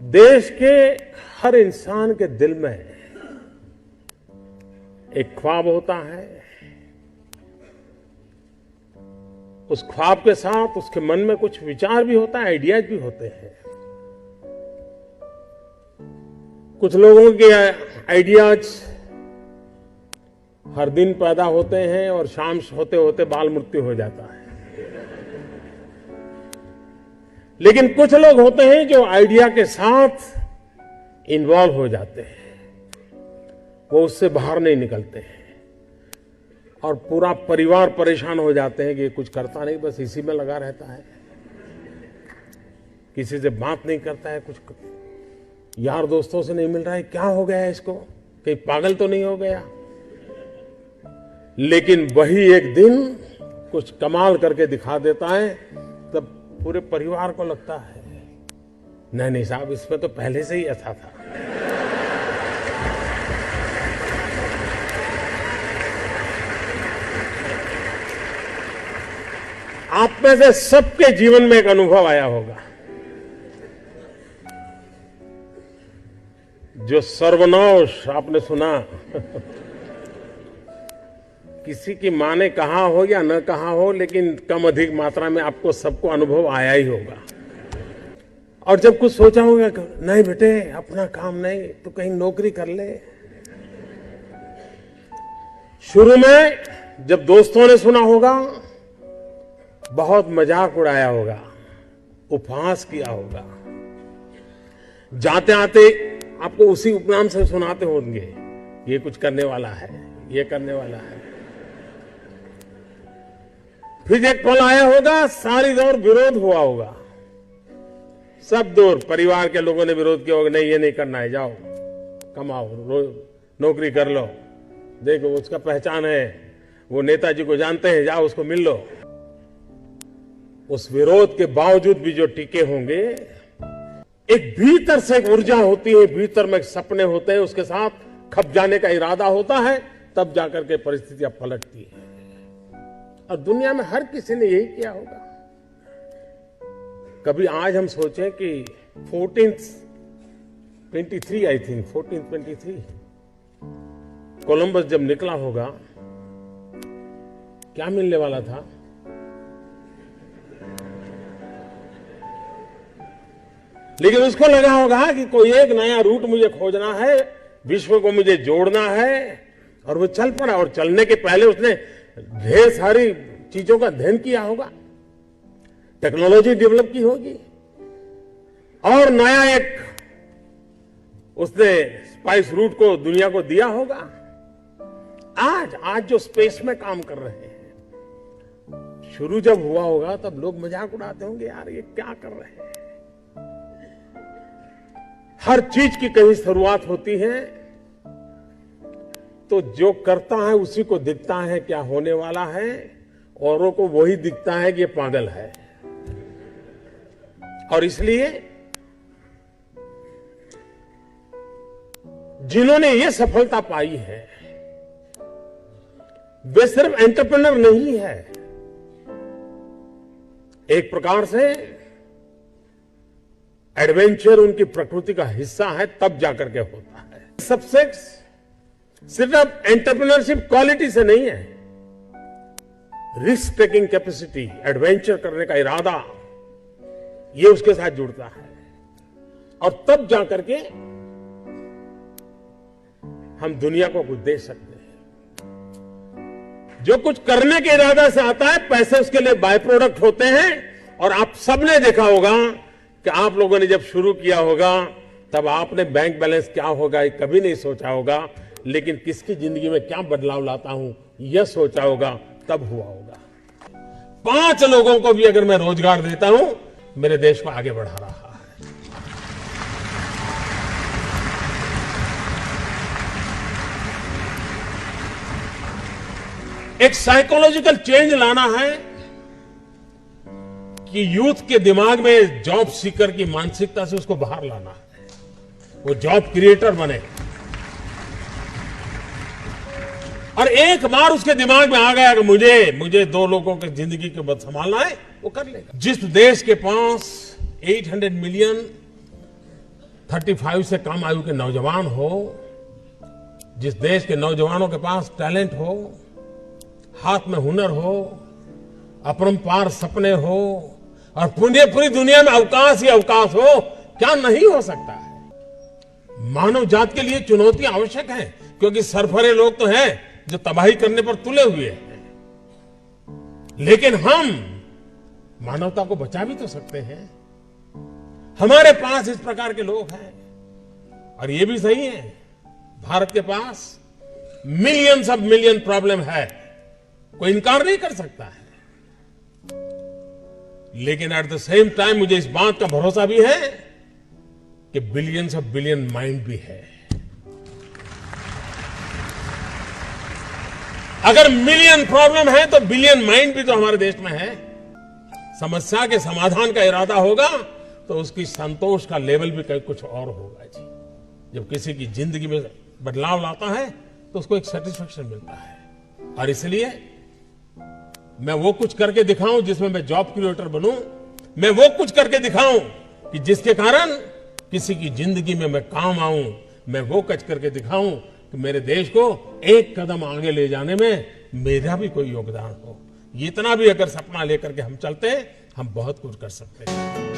देश के हर इंसान के दिल में एक ख्वाब होता है। उस ख्वाब के साथ उसके मन में कुछ विचार भी होता है, आइडियाज भी होते हैं। कुछ लोगों के आइडियाज हर दिन पैदा होते हैं और शाम होते होते बाल मृत्यु हो जाता है। लेकिन कुछ लोग होते हैं जो आइडिया के साथ इन्वॉल्व हो जाते हैं, वो उससे बाहर नहीं निकलते हैं और पूरा परिवार परेशान हो जाते हैं कि ये कुछ करता नहीं, बस इसी में लगा रहता है, किसी से बात नहीं करता है, कुछ यार दोस्तों से नहीं मिल रहा है, क्या हो गया है इसको, कहीं पागल तो नहीं हो गया। लेकिन वही एक दिन कुछ कमाल करके दिखा देता है, तब पूरे परिवार को लगता है नहीं साहब, इसमें तो पहले से ही ऐसा था। आप में से सबके जीवन में एक अनुभव आया होगा, जो सर्वनाश आपने सुना। किसी की मां ने कहा हो या न कहा हो, लेकिन कम अधिक मात्रा में आपको सबको अनुभव आया ही होगा। और जब कुछ सोचा होगा, नहीं बेटे अपना काम नहीं तो कहीं नौकरी कर ले। शुरू में जब दोस्तों ने सुना होगा, बहुत मजाक उड़ाया होगा, उपहास किया होगा, जाते आते आपको उसी उपनाम से सुनाते होंगे, ये कुछ करने वाला है, ये करने वाला है। फिर एक पल आया होगा, सारी दौर विरोध हुआ होगा, सब दौर परिवार के लोगों ने विरोध किया होगा, नहीं ये नहीं करना है, जाओ कमाओ, नौकरी कर लो, देखो उसका पहचान है, वो नेताजी को जानते हैं, जाओ उसको मिल लो। उस विरोध के बावजूद भी जो टिके होंगे, एक भीतर से एक ऊर्जा होती है, भीतर में सपने होते हैं, उसके साथ खप जाने का इरादा होता है, तब जाकर के परिस्थितियां पलटती है। और दुनिया में हर किसी ने यही किया होगा। कभी आज हम सोचें कि 1423 आई थिंक 1423 कोलंबस जब निकला होगा, क्या मिलने वाला था? लेकिन उसको लगा होगा कि कोई एक नया रूट मुझे खोजना है, विश्व को मुझे जोड़ना है, और वो चल पड़ा। और चलने के पहले उसने ढेर सारी चीजों का अध्ययन किया होगा, टेक्नोलॉजी डेवलप की होगी, और नया एक उसने स्पाइस रूट को दुनिया को दिया होगा। आज जो स्पेस में काम कर रहे हैं, शुरू जब हुआ होगा तब लोग मजाक उड़ाते होंगे, यार ये क्या कर रहे हैं। हर चीज की कहीं शुरुआत होती है, तो जो करता है उसी को दिखता है क्या होने वाला है, औरों को वही दिखता है कि ये पागल है। और इसलिए जिन्होंने ये सफलता पाई है, वे सिर्फ एंटरप्रेन्योर नहीं है, एक प्रकार से एडवेंचर उनकी प्रकृति का हिस्सा है, तब जाकर के होता है। सक्सेस सिर्फ एंटरप्रेन्योरशिप क्वालिटी से नहीं है, रिस्क टेकिंग कैपेसिटी, एडवेंचर करने का इरादा, ये उसके साथ जुड़ता है। और तब जाकर के हम दुनिया को कुछ दे सकते हैं। जो कुछ करने के इरादा से आता है, पैसे उसके लिए बाय प्रोडक्ट होते हैं। और आप सबने देखा होगा कि आप लोगों ने जब शुरू किया होगा, तब आपने बैंक बैलेंस क्या होगा ये कभी नहीं सोचा होगा, लेकिन किसकी जिंदगी में क्या बदलाव लाता हूं यह सोचा होगा, तब हुआ होगा। 5 लोगों को भी अगर मैं रोजगार देता हूं, मेरे देश को आगे बढ़ा रहा है। एक साइकोलॉजिकल चेंज लाना है कि यूथ के दिमाग में जॉब सीकर की मानसिकता से उसको बाहर लाना है, वो जॉब क्रिएटर बने। और एक बार उसके दिमाग में आ गया कि मुझे 2 लोगों की जिंदगी को बस संभालना है, वो कर लेगा। जिस देश के पास 800 मिलियन 35 से कम आयु के नौजवान हो, जिस देश के नौजवानों के पास टैलेंट हो, हाथ में हुनर हो, अपरंपार सपने हो और पूरी दुनिया में अवकाश ही अवकाश हो, क्या नहीं हो सकता है। मानव जात के लिए चुनौतियां आवश्यक हैं, क्योंकि सरफरे लोग तो हैं जो तबाही करने पर तुले हुए हैं, लेकिन हम मानवता को बचा भी तो सकते हैं। हमारे पास इस प्रकार के लोग हैं और ये भी सही है, भारत के पास मिलियंस ऑफ मिलियन प्रॉब्लम है, कोई इनकार नहीं कर सकता है। लेकिन एट द सेम टाइम मुझे इस बात का भरोसा भी है कि बिलियंस ऑफ बिलियन माइंड भी है। अगर मिलियन प्रॉब्लम है तो बिलियन माइंड भी तो हमारे देश में है। समस्या के समाधान का इरादा होगा तो उसकी संतोष का लेवल भी कहीं कुछ और होगा जी। जब किसी की जिंदगी में बदलाव लाता है तो उसको एक सेटिस्फेक्शन मिलता है। और इसलिए मैं वो कुछ करके दिखाऊं जिसमें मैं जॉब क्रिएटर बनूं, मैं वो कुछ करके दिखाऊं कि जिसके कारण किसी की जिंदगी में मैं काम आऊं, मैं वो कुछ करके दिखाऊं कि मेरे देश को एक कदम आगे ले जाने में मेरा भी कोई योगदान हो। इतना भी अगर सपना लेकर के हम चलते हैं, हम बहुत कुछ कर सकते हैं।